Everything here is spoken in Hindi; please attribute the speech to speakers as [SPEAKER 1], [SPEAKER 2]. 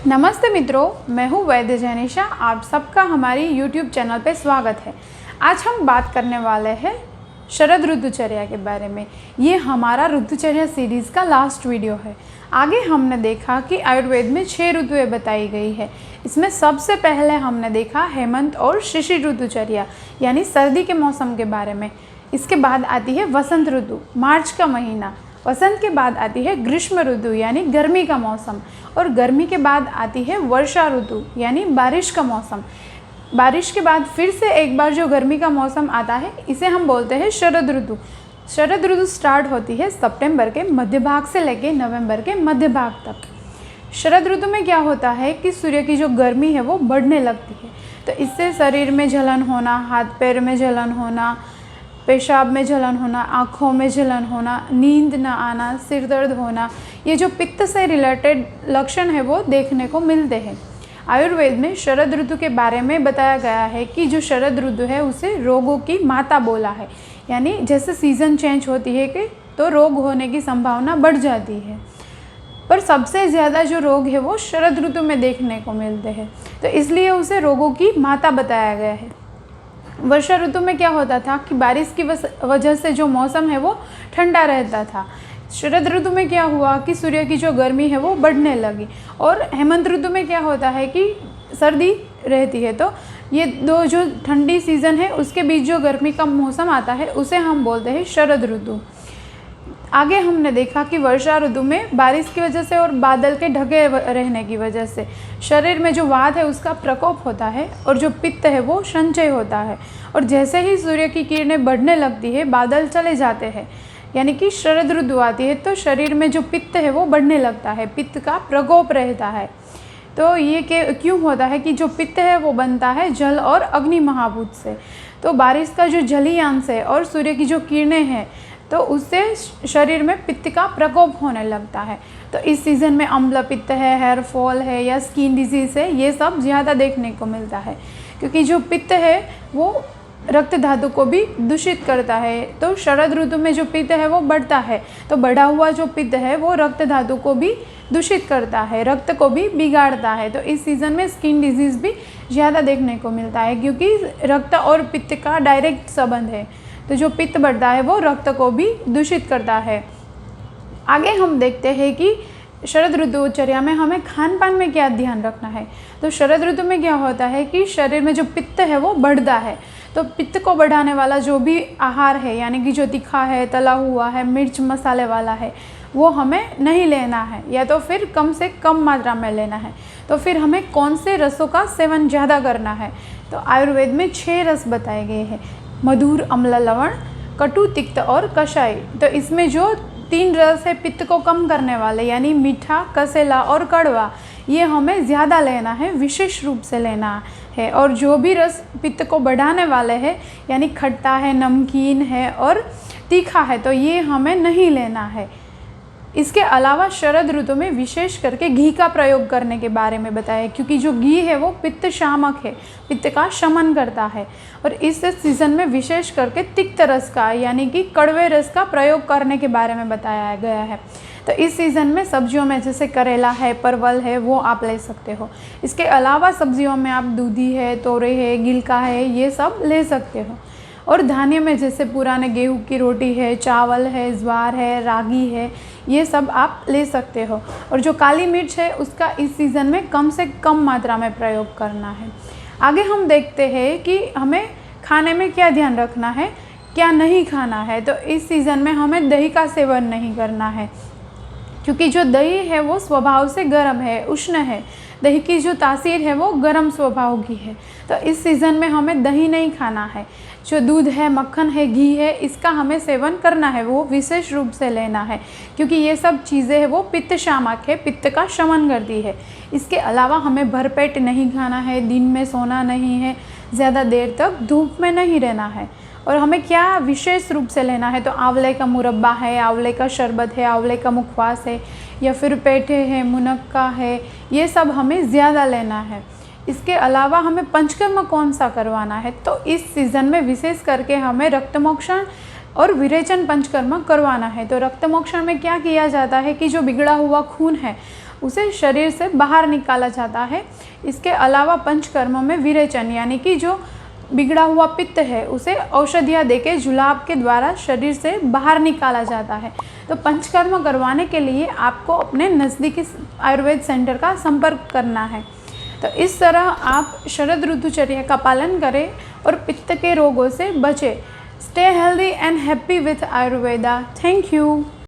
[SPEAKER 1] नमस्ते मित्रों, मैं हूँ वैद्य जैनिशा। आप सबका हमारी YouTube चैनल पे स्वागत है। आज हम बात करने वाले हैं शरद ऋतुचर्या के बारे में। ये हमारा ऋतुचर्या सीरीज़ का लास्ट वीडियो है। आगे हमने देखा कि आयुर्वेद में 6 ऋतुएं बताई गई है। इसमें सबसे पहले हमने देखा हेमंत और शिशिर ऋतुचर्या यानी सर्दी के मौसम के बारे में। इसके बाद आती है वसंत ऋतु, मार्च का महीना। वसंत के बाद आती है ग्रीष्म ऋतु यानी गर्मी का मौसम, और गर्मी के बाद आती है वर्षा ऋतु यानी बारिश का मौसम। बारिश के बाद फिर से एक बार जो गर्मी का मौसम आता है, इसे हम बोलते हैं शरद ऋतु। शरद ऋतु स्टार्ट होती है सितंबर के मध्य भाग से लेकर नवंबर के मध्य भाग तक। शरद ऋतु में क्या होता है कि सूर्य की जो गर्मी है वो बढ़ने लगती है, तो इससे शरीर में जलन होना, हाथ पैर में जलन होना, पेशाब में जलन होना, आँखों में जलन होना, नींद न आना, सिर दर्द होना, ये जो पित्त से रिलेटेड लक्षण है वो देखने को मिलते हैं। आयुर्वेद में शरद ऋतु के बारे में बताया गया है कि जो शरद ऋतु है उसे रोगों की माता बोला है, यानी जैसे सीज़न चेंज होती है कि तो रोग होने की संभावना बढ़ जाती है। पर सबसे ज़्यादा जो रोग है वो शरद ऋतु में देखने को मिलते हैं, तो इसलिए उसे रोगों की माता बताया गया है। वर्षा ऋतु में क्या होता था कि बारिश की वजह से जो मौसम है वो ठंडा रहता था। शरद ऋतु में क्या हुआ कि सूर्य की जो गर्मी है वो बढ़ने लगी। और हेमंत ऋतु में क्या होता है कि सर्दी रहती है। तो ये दो जो ठंडी सीज़न है उसके बीच जो गर्मी का मौसम आता है उसे हम बोलते हैं शरद ऋतु। आगे हमने देखा कि वर्षा ऋतु में बारिश की वजह से और बादल के ढके रहने की वजह से शरीर में जो वात है उसका प्रकोप होता है और जो पित्त है वो संचय होता है। और जैसे ही सूर्य की किरणें बढ़ने लगती है, बादल चले जाते हैं, यानी कि शरद ऋतु आती है, तो शरीर में जो पित्त है वो बढ़ने लगता है, पित्त का प्रकोप रहता है। तो ये क्यों होता है कि जो पित्त है वो बनता है जल और अग्नि महाभूत से। तो बारिश का जो जलीय अंश है और सूर्य की जो किरणें हैं, तो उससे शरीर में पित्त का प्रकोप होने लगता है। तो इस सीज़न में अम्ल पित्त है, हेयर फॉल है या स्किन डिजीज़ है, ये सब ज़्यादा देखने को मिलता है, क्योंकि जो पित्त है वो रक्त धातु को भी दूषित करता है। तो शरद ऋतु में जो पित्त है वो बढ़ता है, तो बढ़ा हुआ जो पित्त है वो रक्त धातु को भी दूषित करता है, रक्त को भी बिगाड़ता है। तो इस सीज़न में स्किन डिजीज़ भी ज़्यादा देखने को मिलता है, क्योंकि रक्त और पित्त का डायरेक्ट संबंध है। तो जो पित्त बढ़ता है वो रक्त को भी दूषित करता है। आगे हम देखते हैं कि शरद ऋतुचर्या में हमें खान पान में क्या ध्यान रखना है। तो शरद ऋतु में क्या होता है कि शरीर में जो पित्त है वो बढ़ता है। तो पित्त को बढ़ाने वाला जो भी आहार है, यानी कि जो तीखा है, तला हुआ है, मिर्च मसाले वाला है, वो हमें नहीं लेना है, या तो फिर कम से कम मात्रा में लेना है। तो फिर हमें कौन से रसों का सेवन ज़्यादा करना है। तो आयुर्वेद में 6 रस बताए गए हैं: मधुर, अम्ल, लवण, कटु, तिक्त और कषाय। तो इसमें जो 3 रस है पित्त को कम करने वाले, यानी मीठा, कसेला और कड़वा, ये हमें ज़्यादा लेना है, विशेष रूप से लेना है। और जो भी रस पित्त को बढ़ाने वाले हैं, यानी खट्टा है, नमकीन है और तीखा है, तो ये हमें नहीं लेना है। इसके अलावा शरद ऋतु में विशेष करके घी का प्रयोग करने के बारे में बताया, क्योंकि जो घी है वो पित्त शामक है, पित्त का शमन करता है। और इस सीज़न में विशेष करके तिक्त रस का, यानी कि कड़वे रस का प्रयोग करने के बारे में बताया गया है। तो इस सीज़न में सब्जियों में जैसे करेला है, परवल है, वो आप ले सकते हो। इसके अलावा सब्जियों में आप दूधी है, तोरई है, गिलका है, ये सब ले सकते हो। और धान्य में जैसे पुराने गेहूं की रोटी है, चावल है, ज्वार है, रागी है, ये सब आप ले सकते हो। और जो काली मिर्च है उसका इस सीज़न में कम से कम मात्रा में प्रयोग करना है। आगे हम देखते हैं कि हमें खाने में क्या ध्यान रखना है, क्या नहीं खाना है। तो इस सीज़न में हमें दही का सेवन नहीं करना है, क्योंकि जो दही है वो स्वभाव से गर्म है, उष्ण है। दही की जो तासीर है वो गर्म स्वभाव की है। तो इस सीज़न में हमें दही नहीं खाना है। जो दूध है, मक्खन है, घी है, इसका हमें सेवन करना है, वो विशेष रूप से लेना है, क्योंकि ये सब चीज़ें हैं वो पित्त शामक है, पित्त का शमन करती है। इसके अलावा हमें भरपेट नहीं खाना है, दिन में सोना नहीं है, ज़्यादा देर तक धूप में नहीं रहना है। और हमें क्या विशेष रूप से लेना है, तो आंवले का मुरब्बा है, आंवले का शरबत है, आंवले का मुखवास है, या फिर पेठे है, मुनक्का है, ये सब हमें ज़्यादा लेना है। इसके अलावा हमें पंचकर्म कौन सा करवाना है, तो इस सीज़न में विशेष करके हमें रक्तमोक्षण और विरेचन पंचकर्म करवाना है। तो रक्तमोक्षण में क्या किया जाता है कि जो बिगड़ा हुआ खून है उसे शरीर से बाहर निकाला जाता है। इसके अलावा पंचकर्म में विरेचन यानी कि जो बिगड़ा हुआ पित्त है उसे औषधियाँ देके जुलाब के द्वारा शरीर से बाहर निकाला जाता है। तो पंचकर्म करवाने के लिए आपको अपने नज़दीकी आयुर्वेद सेंटर का संपर्क करना है। तो इस तरह आप शरद ऋतुचर्या का पालन करें और पित्त के रोगों से बचें। Stay healthy and happy with Ayurveda. Thank you.